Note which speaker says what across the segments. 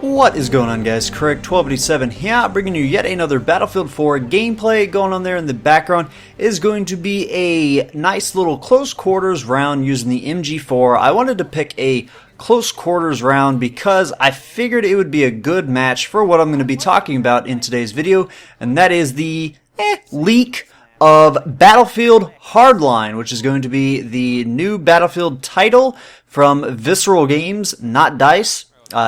Speaker 1: What is going on, guys? Correct 1287 here, bringing you yet another Battlefield 4 gameplay. Going on there in the background is going to be a nice little close quarters round using the MG4. I wanted to pick a close quarters round because I figured it would be a good match for what I'm going to be talking about in today's video, and that is the leak of Battlefield Hardline, which is going to be the new Battlefield title from Visceral Games, not DICE.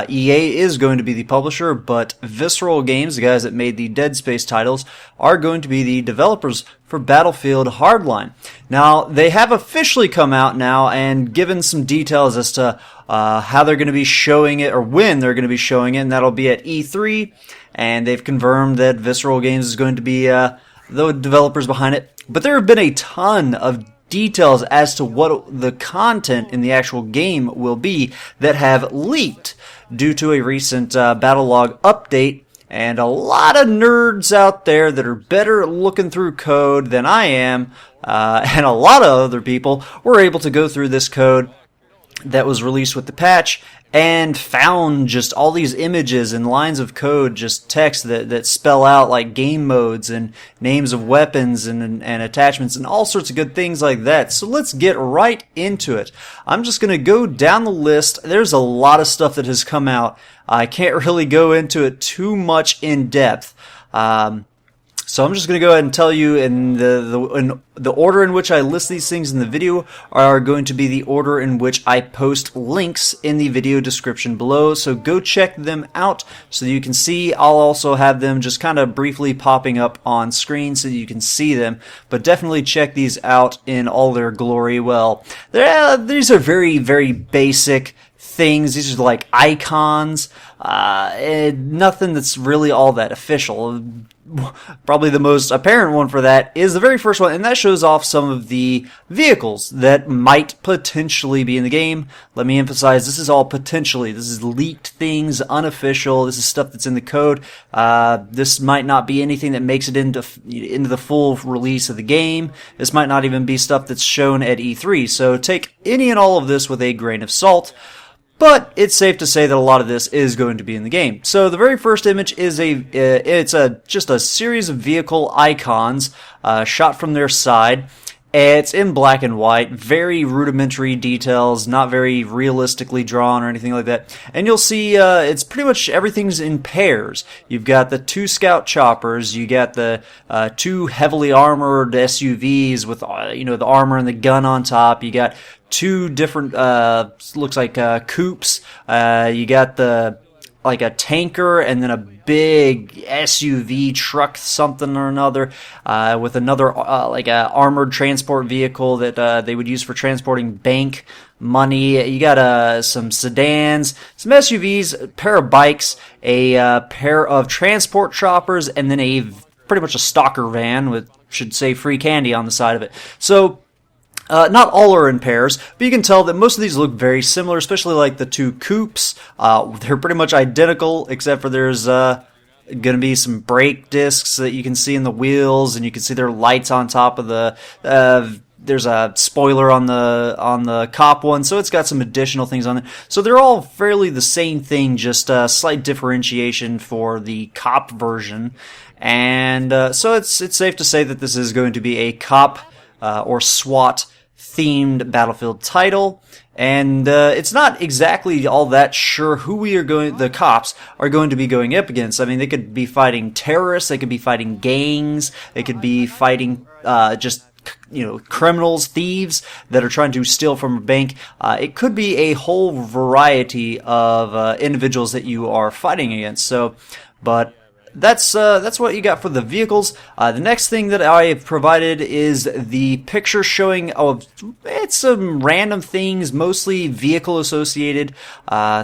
Speaker 1: EA is going to be the publisher, but Visceral Games, the guys that made the Dead Space titles, are going to be the developers for Battlefield Hardline. Now, they have officially come out now and given some details as to how they're going to be showing it, or when they're going to be showing it, and that'll be at E3, and they've confirmed that Visceral Games is going to be the developers behind it. But there have been a ton of details as to what the content in the actual game will be that have leaked due to a recent Battlelog update, and a lot of nerds out there that are better at looking through code than I am, and a lot of other people were able to go through this code that was released with the patch and found just all these images and lines of code, just text that spell out like game modes and names of weapons and attachments and all sorts of good things like that. So let's get right into it. I'm just going to go down the list. There's a lot of stuff that has come out. I can't really go into it too much in depth. So I'm just going to go ahead and tell you, in the order in which I list these things in the video are going to be the order in which I post links in the video description below. So go check them out so that you can see. I'll also have them just kind of briefly popping up on screen so that you can see them. But definitely check these out in all their glory. Well, these are very, very basic things. These are like icons. Nothing that's really all that official. Probably the most apparent one for that is the very first one, and that shows off some of the vehicles that might potentially be in the game. Let me emphasize, this is all potentially. This is leaked things, unofficial. This is stuff that's in the code. This might not be anything that makes it into the full release of the game. This might not even be stuff that's shown at E3. So take any and all of this with a grain of salt. But it's safe to say that a lot of this is going to be in the game. So the very first image is just a series of vehicle icons shot from their side. It's in black and white, very rudimentary details, not very realistically drawn or anything like that. And you'll see it's pretty much everything's in pairs. You've got the two scout choppers, you got the two heavily armored SUVs with the armor and the gun on top. You got two different looks like coupes. You got like a tanker and then a big SUV truck something or another with another like a armored transport vehicle that they would use for transporting bank money. You got some sedans, some SUVs, a pair of bikes, a pair of transport choppers, and then pretty much a stalker van with, should say, free candy on the side of it. So not all are in pairs, but you can tell that most of these look very similar, especially like the two coupes. They're pretty much identical, except for there's going to be some brake discs that you can see in the wheels, and you can see their lights on top of the there's a spoiler on the cop one, so it's got some additional things on it. So they're all fairly the same thing, just a slight differentiation for the cop version. And so it's safe to say that this is going to be a cop or SWAT themed Battlefield title, and it's not exactly all that sure who the cops are going to be going up against. I mean, they could be fighting terrorists, they could be fighting gangs, they could be fighting criminals, thieves that are trying to steal from a bank. It could be a whole variety of individuals that you are fighting against. So, but that's what you got for the vehicles. The next thing that I have provided is the picture showing it's some random things, mostly vehicle associated,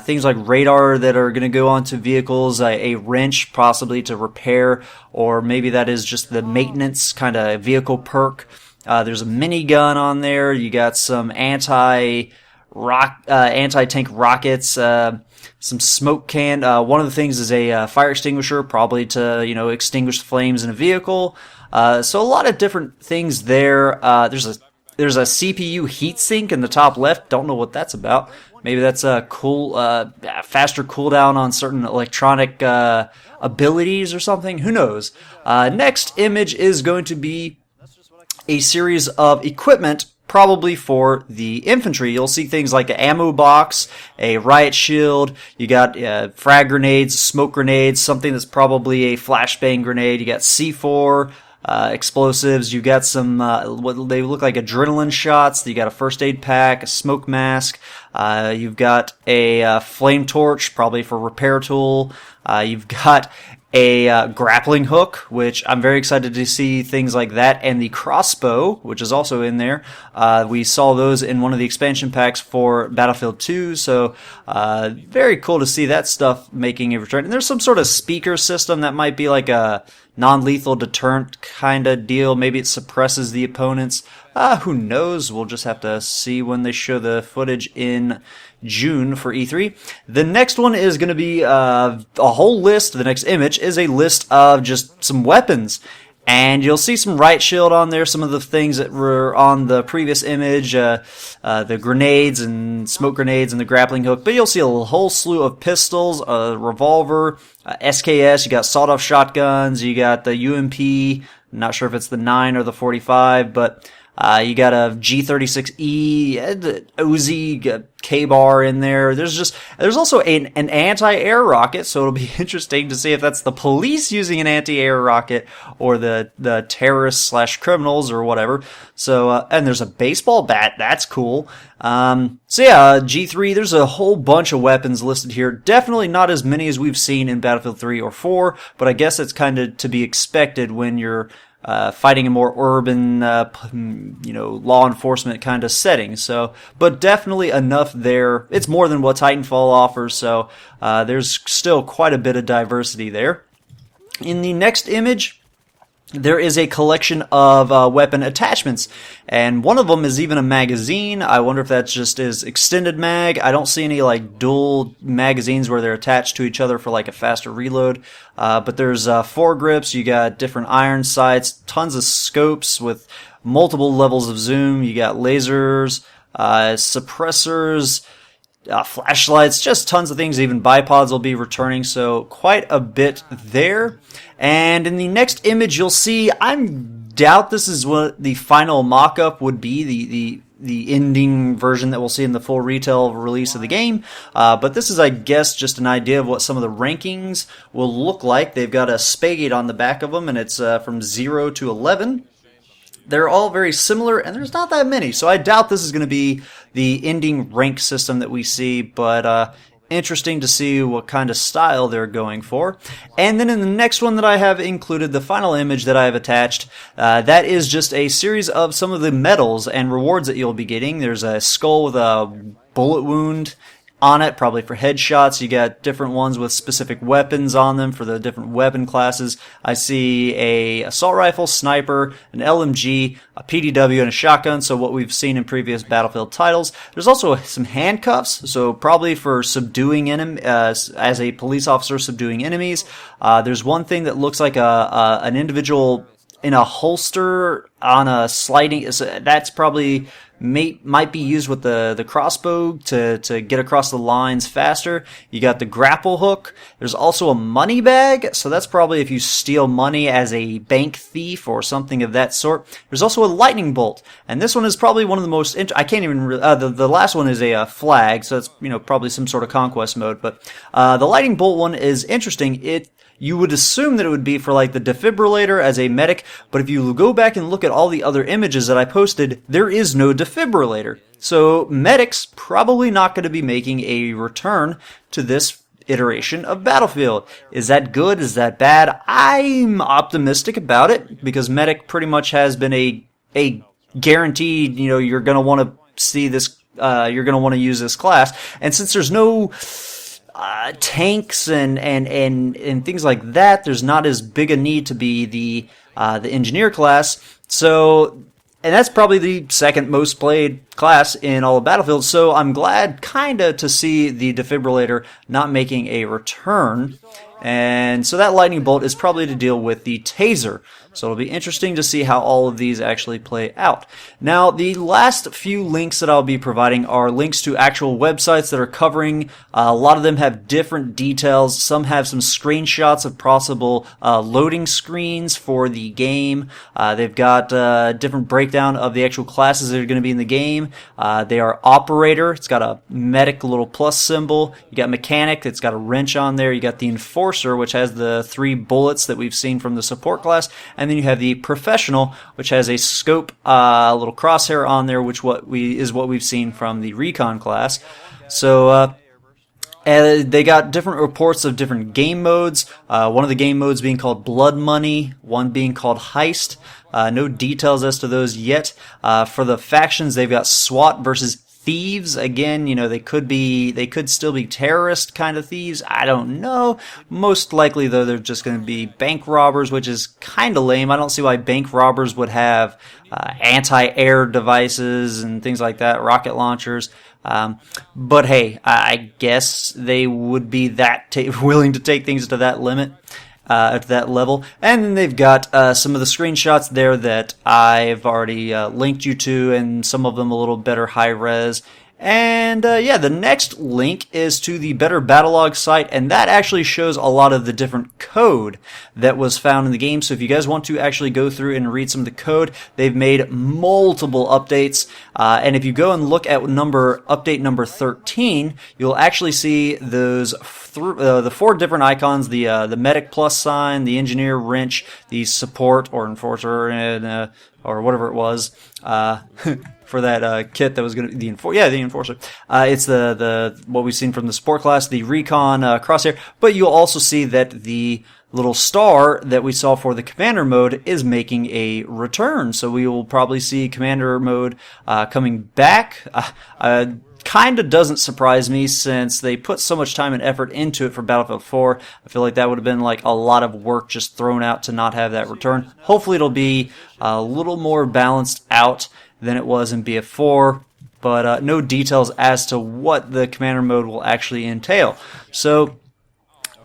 Speaker 1: things like radar that are going to go onto vehicles, a wrench possibly to repair, or maybe that is just the maintenance kind of vehicle perk. There's a minigun on there. You got some anti-tank rockets, some smoke can. One of the things is a fire extinguisher, probably to extinguish the flames in a vehicle. So a lot of different things there. There's a CPU heatsink in the top left. Don't know what that's about. Maybe that's a cool, faster cooldown on certain electronic abilities or something. Who knows? Next image is going to be a series of equipment, probably for the infantry. You'll see things like an ammo box, a riot shield, you got frag grenades, smoke grenades, something that's probably a flashbang grenade, you got C4, explosives, you got some what they look like adrenaline shots, you got a first aid pack, a smoke mask, you've got a flame torch, probably for repair tool, you've got a grappling hook, which I'm very excited to see things like that, and the crossbow, which is also in there. We saw those in one of the expansion packs for Battlefield 2, so very cool to see that stuff making a return. And there's some sort of speaker system that might be like a non-lethal deterrent kind of deal. Maybe it suppresses the opponents. Who knows? We'll just have to see when they show the footage in June for E3. The next one is going to be a whole list. The next image is a list of just some weapons. And you'll see some riot shield on there, some of the things that were on the previous image, the grenades and smoke grenades and the grappling hook. But you'll see a whole slew of pistols, a revolver, SKS, you got sawed-off shotguns, you got the UMP, I'm not sure if it's the 9 or the 45, but you got a G36E, Uzi, K-bar in there. There's also an anti-air rocket, so it'll be interesting to see if that's the police using an anti-air rocket or the terrorists / criminals or whatever. So, and there's a baseball bat. That's cool. So yeah, G3, there's a whole bunch of weapons listed here. Definitely not as many as we've seen in Battlefield 3 or 4, but I guess it's kind of to be expected when you're fighting a more urban, law enforcement kind of setting. So, but definitely enough there. It's more than what Titanfall offers, so there's still quite a bit of diversity there. In the next image, there is a collection of weapon attachments, and one of them is even a magazine. I wonder if that's just his extended mag. I don't see any like dual magazines where they're attached to each other for like a faster reload. But there's foregrips, you got different iron sights, tons of scopes with multiple levels of zoom, you got lasers, suppressors, flashlights, just tons of things. Even bipods will be returning, so quite a bit there. And in the next image, you'll see, I doubt this is what the final mock-up would be, the ending version that we'll see in the full retail release of the game. But this is, I guess, just an idea of what some of the rankings will look like. They've got a Spagate on the back of them, and it's from 0 to 11. They're all very similar, and there's not that many, so I doubt this is going to be the ending rank system that we see, but interesting to see what kind of style they're going for. And then in the next one that I have included, the final image that I have attached, that is just a series of some of the medals and rewards that you'll be getting. There's a skull with a bullet wound on it, probably for headshots. You got different ones with specific weapons on them for the different weapon classes. I see a assault rifle, sniper, an LMG, a PDW, and a shotgun, so what we've seen in previous Battlefield titles. There's also some handcuffs, so probably for subduing as a police officer subduing enemies. There's one thing that looks like an individual in a holster on a sliding, so that's probably might be used with the crossbow to get across the lines faster. You got the grapple hook. There's also a money bag, so that's probably if you steal money as a bank thief or something of that sort. There's also a lightning bolt, and this one is probably one of the most I can't even the last one is a flag, so it's probably some sort of conquest mode, but the lightning bolt one is interesting. You would assume that it would be for like the defibrillator as a medic, but if you go back and look at all the other images that I posted, there is no defibrillator. So medics probably not going to be making a return to this iteration of Battlefield. Is that good? Is that bad? I'm optimistic about it because medic pretty much has been a guaranteed, you're going to want to see this, you're going to want to use this class. And since there's no tanks and things like that, there's not as big a need to be the engineer class. So, and that's probably the second most played class in all of Battlefield. So I'm glad kinda to see the defibrillator not making a return. And so that lightning bolt is probably to deal with the taser. So it'll be interesting to see how all of these actually play out. Now, the last few links that I'll be providing are links to actual websites that are covering. A lot of them have different details. Some have some screenshots of possible loading screens for the game. They've got different breakdown of the actual classes that are going to be in the game. They are Operator. It's got a medic little plus symbol. You got Mechanic. It's got a wrench on there. You got the Enforcer, which has the 3 bullets that we've seen from the support class. And then you have the Professional, which has a scope, little crosshair on there, which is what we've seen from the Recon class. So, they got different reports of different game modes. One of the game modes being called Blood Money, one being called Heist. No details as to those yet. For the factions, they've got SWAT versus Thieves. Again, you know, they could still be terrorist kind of thieves. I don't know. Most likely, though, they're just going to be bank robbers, which is kind of lame. I don't see why bank robbers would have anti-air devices and things like that, rocket launchers. But hey, I guess they would be that willing to take things to that limit. At that level. And then they've got some of the screenshots there that I've already linked you to, and some of them a little better high res. And yeah, the next link is to the Better Battlelog site, and that actually shows a lot of the different code that was found in the game. So if you guys want to actually go through and read some of the code, they've made multiple updates. And if you go and look at update number 13, you'll actually see those the 4 different icons: the medic plus sign, the engineer wrench, the support or enforcer, and or whatever it was. For that kit that was going to be the Enforcer. It's the what we've seen from the Sport class, the Recon crosshair, but you'll also see that the little star that we saw for the Commander mode is making a return. So we will probably see Commander mode coming back. Kind of doesn't surprise me since they put so much time and effort into it for Battlefield 4. I feel like that would have been like a lot of work just thrown out to not have that return. Hopefully it'll be a little more balanced out than it was in BF4, but no details as to what the Commander mode will actually entail. So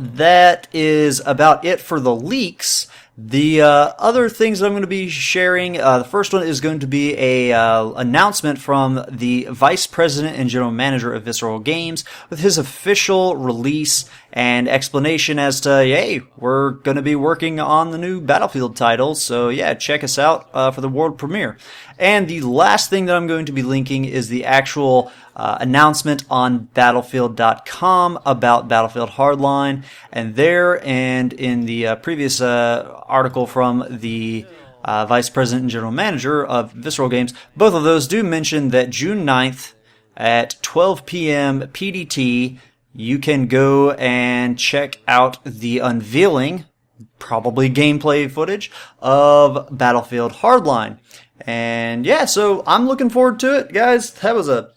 Speaker 1: that is about it for the leaks. The other things that I'm going to be sharing, the first one is going to be a announcement from the Vice President and General Manager of Visceral Games with his official release and explanation as to, hey, we're going to be working on the new Battlefield title, so yeah, check us out for the world premiere. And the last thing that I'm going to be linking is the actual announcement on Battlefield.com about Battlefield Hardline. And there, and in the previous article from the Vice President and General Manager of Visceral Games, both of those do mention that June 9th at 12 p.m. PDT, you can go and check out the unveiling, probably gameplay footage, of Battlefield Hardline. And yeah, so I'm looking forward to it, guys. That was a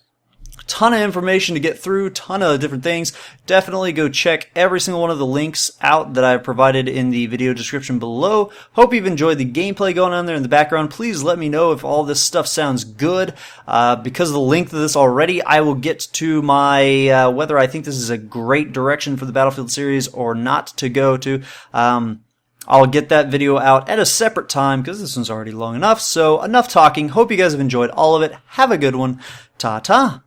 Speaker 1: ton of information to get through, ton of different things. Definitely go check every single one of the links out that I've provided in the video description below. Hope you've enjoyed the gameplay going on there in the background. Please let me know if all this stuff sounds good. Because of the length of this already, I will get to my whether I think this is a great direction for the Battlefield series or not to go to. I'll get that video out at a separate time because this one's already long enough. So enough talking. Hope you guys have enjoyed all of it. Have a good one. Ta-ta.